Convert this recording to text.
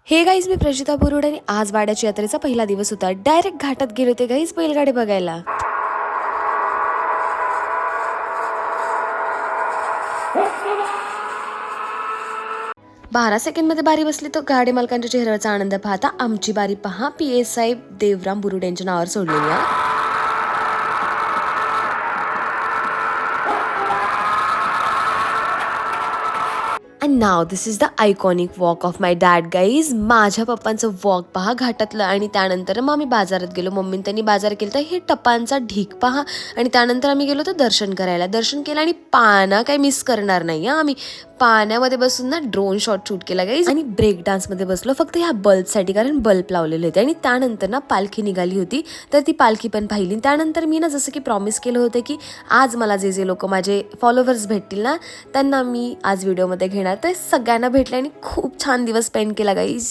हे गाईज, मी प्रजिता बुरुड आणि आज वाड्याच्या यात्रेचा पहिला दिवस होता. डायरेक्ट घाटात गेले होते गाईज बैलगाडी बघायला. 12 सेकंडमध्ये बारी बसली. तो गाडी मालकांच्या चेहऱ्यावरचा आनंद पाहता आमची बारी पहा. PSI देवराम बुरुड यांच्या नावावर सोडलेली आहे. And now this is the iconic walk of my dad guys. माझ्या पप्पांचं वॉक पहा घाटातलं. आणि त्यानंतर मग आम्ही बाजारात गेलो. मम्मीने त्यांनी बाजार केला तर हे टपांचा ढीक पहा. आणि त्यानंतर आम्ही गेलो तर दर्शन करायला. दर्शन केलं आणि पाना काही मिस करणार नाही. आम्ही पाण्यामध्ये बसून ना ड्रोन शॉट केला गाईज. आणि ब्रेक डान्समध्ये बसलो फक्त ह्या बल्बसाठी, कारण बल्ब लावलेले होते. आणि त्यानंतर ना पालखी निघाली होती तर ती पालखी पण पाहिली. त्यानंतर मी ना जसं की प्रॉमिस केलं होतं की आज मला जे जे लोक माझे फॉलोवर्स भेटतील ना त्यांना मी आज व्हिडिओमध्ये घेणार. तर सगळ्यांना भेटले आणि खूप छान दिवस स्पेंड केला गाईज.